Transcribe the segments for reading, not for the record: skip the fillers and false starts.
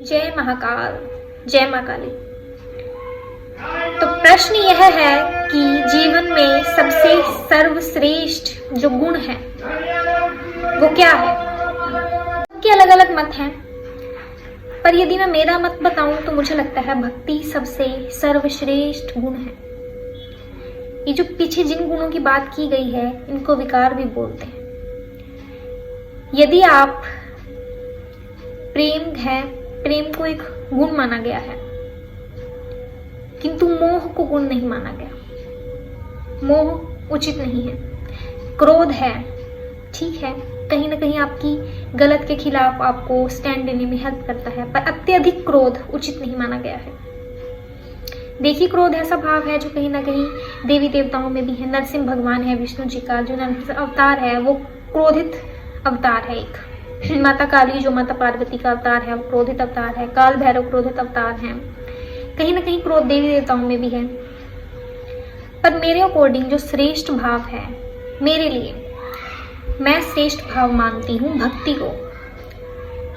जय महाकाल, जय माँ काली। तो प्रश्न यह है कि जीवन में सबसे सर्वश्रेष्ठ जो गुण है वो क्या है। सबके अलग अलग मत हैं, पर यदि मैं मेरा मत बताऊं तो मुझे लगता है भक्ति सबसे सर्वश्रेष्ठ गुण है। ये जो पीछे जिन गुणों की बात की गई है इनको विकार भी बोलते हैं। यदि आप प्रेम है, प्रेम को एक गुण माना गया है, किंतु मोह को गुण नहीं माना गया। मोह उचित नहीं है। क्रोध है, ठीक है, कहीं ना कहीं आपकी गलत के खिलाफ आपको स्टैंड लेने में हेल्प करता है, पर अत्यधिक क्रोध उचित नहीं माना गया है। देखिए, क्रोध ऐसा भाव है जो कहीं ना कहीं देवी देवताओं में भी है। नरसिंह भगवान है, विष्णु जी का जो अवतार है वो क्रोधित अवतार है। एक माता काली जो माता पार्वती का अवतार है वो क्रोधित अवतार है। काल भैरव क्रोधित अवतार है। कहीं ना कहीं क्रोध देवी देवताओं में भी है। पर मेरे अकॉर्डिंग जो श्रेष्ठ भाव है, मेरे लिए मैं श्रेष्ठ भाव मानती हूँ भक्ति को।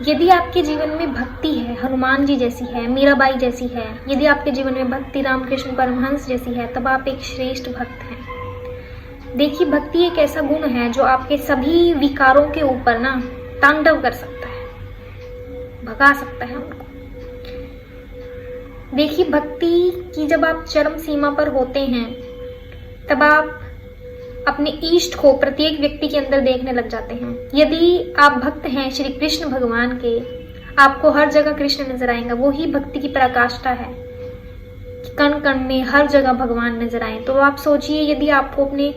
यदि आपके जीवन में भक्ति है, हनुमान जी जैसी है, मीराबाई जैसी है, यदि आपके जीवन में भक्ति रामकृष्ण परमहंस जैसी है, तब आप एक श्रेष्ठ भक्त हैं। देखिए, भक्ति एक ऐसा गुण है जो आपके सभी विकारों के ऊपर ना तांडव कर सकता है, भगा सकता है उनको। देखिए, भक्ति की जब आप चरम सीमा पर होते हैं तब आप अपने इष्ट को प्रत्येक व्यक्ति के अंदर देखने लग जाते हैं। यदि आप भक्त हैं श्री कृष्ण भगवान के, आपको हर जगह कृष्ण नजर आएगा। वो ही भक्ति की पराकाष्ठा है कि कण कण में हर जगह भगवान नजर आए। तो आप सोचिए, यदि आपको अपने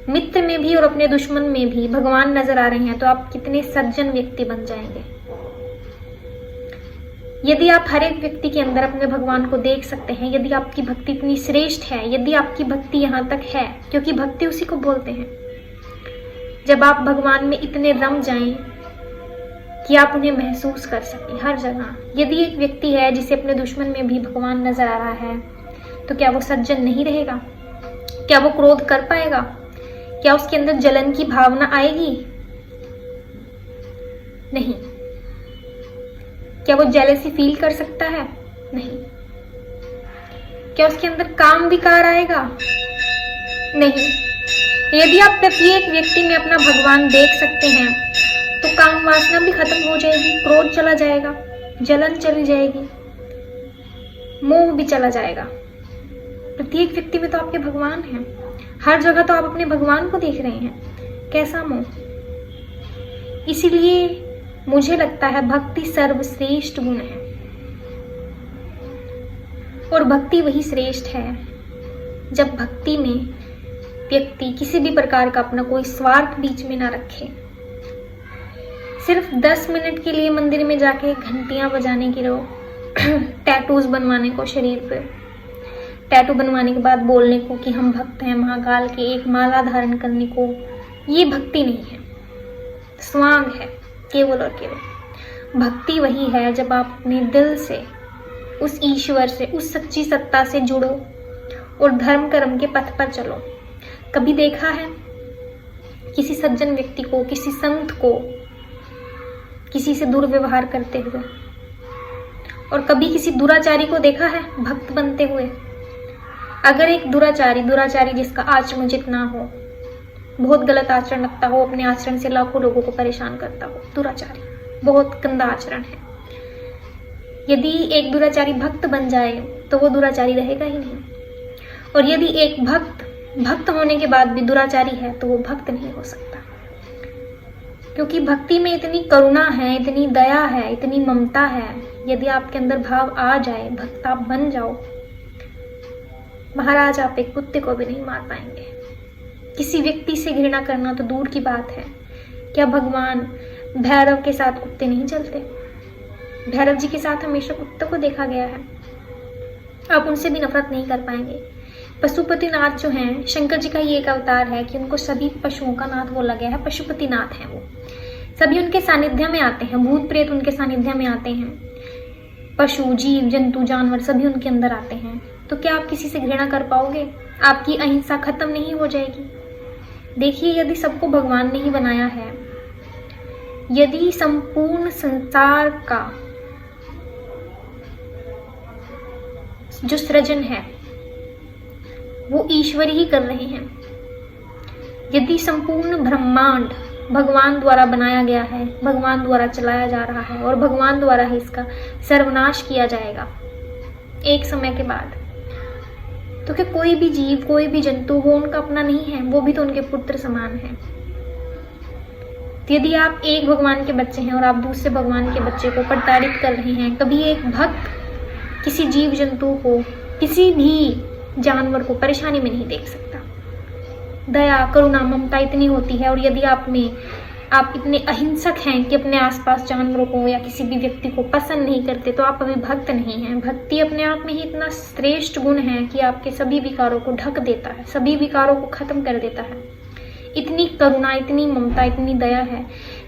मित्र में भी और अपने दुश्मन में भी भगवान नजर आ रहे हैं तो आप कितने सज्जन व्यक्ति बन जाएंगे। यदि आप हर एक व्यक्ति के अंदर अपने भगवान को देख सकते हैं, यदि आपकी भक्ति इतनी श्रेष्ठ है, यदि आपकी भक्ति यहाँ तक है, क्योंकि भक्ति उसी को बोलते हैं जब आप भगवान में इतने रम जाएं कि आप उन्हें महसूस कर सकें हर जगह। यदि एक व्यक्ति है जिसे अपने दुश्मन में भी भगवान नजर आ रहा है, तो क्या वो सज्जन नहीं रहेगा? क्या वो क्रोध कर पाएगा? क्या उसके अंदर जलन की भावना आएगी? नहीं। क्या वो जेलसी फील कर सकता है? नहीं। क्या उसके अंदर काम विकार आएगा? नहीं। यदि आप प्रत्येक व्यक्ति में अपना भगवान देख सकते हैं तो काम वासना भी खत्म हो जाएगी, क्रोध चला जाएगा, जलन चली जाएगी, मोह भी चला जाएगा। प्रत्येक व्यक्ति में तो आपके भगवान हैं, हर जगह तो आप अपने भगवान को देख रहे हैं। कैसा मोह? इसीलिए मुझे लगता है भक्ति सर्वश्रेष्ठ गुण है, और भक्ति वही श्रेष्ठ है जब भक्ति में व्यक्ति किसी भी प्रकार का अपना कोई स्वार्थ बीच में ना रखे। सिर्फ 10 मिनट के लिए मंदिर में जाके घंटियां बजाने के लिए, टैटूज बनवाने को शरीर पे, टैटू बनवाने के बाद बोलने को कि हम भक्त हैं महाकाल के, एक माला धारण करने को, ये भक्ति नहीं है, स्वांग है केवल और केवल। भक्ति वही है जब आप अपने दिल से उस ईश्वर से, उस सच्ची सत्ता से जुड़ो और धर्म कर्म के पथ पर चलो। कभी देखा है किसी सज्जन व्यक्ति को, किसी संत को किसी से दुर्व्यवहार करते हुए? और कभी किसी दुराचारी को देखा है भक्त बनते हुए? अगर एक दुराचारी जिसका आचरण जितना हो, बहुत गलत आचरण रखता हो, अपने आचरण से लाखों लोगों को परेशान करता हो, दुराचारी, बहुत गंदा आचरण है। यदि एक दुराचारी भक्त बन जाए तो वो दुराचारी रहेगा ही नहीं। और यदि एक भक्त होने के बाद भी दुराचारी है तो वो भक्त नहीं हो सकता। क्योंकि भक्ति में इतनी करुणा है, इतनी दया है, इतनी ममता है। यदि आपके अंदर भाव आ जाए, भक्त आप बन जाओ, महाराज आप एक कुत्ते को भी नहीं मार पाएंगे। किसी व्यक्ति से घृणा करना तो दूर की बात है। क्या भगवान भैरव के साथ कुत्ते नहीं चलते? भैरव जी के साथ हमेशा कुत्तों को देखा गया है। आप उनसे भी नफरत नहीं कर पाएंगे। पशुपतिनाथ जो हैं, शंकर जी का ही एक अवतार है कि उनको सभी पशुओं का नाथ बोला गया है। पशुपतिनाथ हैं वो, सभी उनके सानिध्य में आते हैं, भूत प्रेत उनके सानिध्य में आते हैं, पशु जीव जंतु जानवर सभी उनके अंदर आते हैं। तो क्या आप किसी से घृणा कर पाओगे? आपकी अहिंसा खत्म नहीं हो जाएगी? देखिए, यदि सबको भगवान ने ही बनाया है, यदि संपूर्ण संसार का जो सृजन है वो ईश्वर ही कर रहे हैं। यदि संपूर्ण ब्रह्मांड भगवान द्वारा बनाया गया है, भगवान द्वारा चलाया जा रहा है और भगवान द्वारा ही इसका सर्वनाश किया जाएगा एक समय के बाद, तो क्या कोई भी जीव, कोई भी जंतु वो उनका अपना नहीं है? वो भी तो उनके पुत्र समान है। तो यदि आप एक भगवान के बच्चे हैं और आप दूसरे भगवान के बच्चे को प्रताड़ित कर रहे हैं, कभी एक भक्त किसी जीव जंतु को, किसी भी जानवर को परेशानी में नहीं देख सकता। दया, करुणा, ममता इतनी होती है, और यदि आप इतने अहिंसक हैं कि अपने आसपास जानवरों को या किसी भी व्यक्ति को पसंद नहीं करते, तो आप अभी भक्त नहीं हैं। भक्ति अपने आप में ही इतना श्रेष्ठ गुण है कि आपके सभी विकारों को ढक देता है, सभी विकारों को खत्म कर देता है। इतनी करुणा, इतनी ममता, इतनी दया है,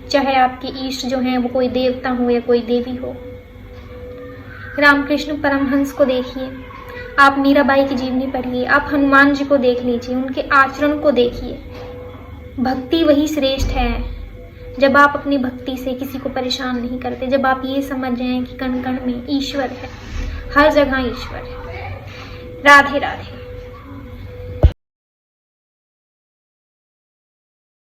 चाहे आपके ईष्ट जो हैं वो कोई देवता हो या कोई देवी हो। रामकृष्ण परमहंस को देखिए, आप मीराबाई की जीवनी पढ़िए, आप हनुमान जी को देख लीजिए, उनके आचरण को देखिए। भक्ति वही श्रेष्ठ है जब आप अपनी भक्ति से किसी को परेशान नहीं करते, जब आप ये समझ जाएं कि कण कण में ईश्वर है, हर जगह ईश्वर है। राधे राधे।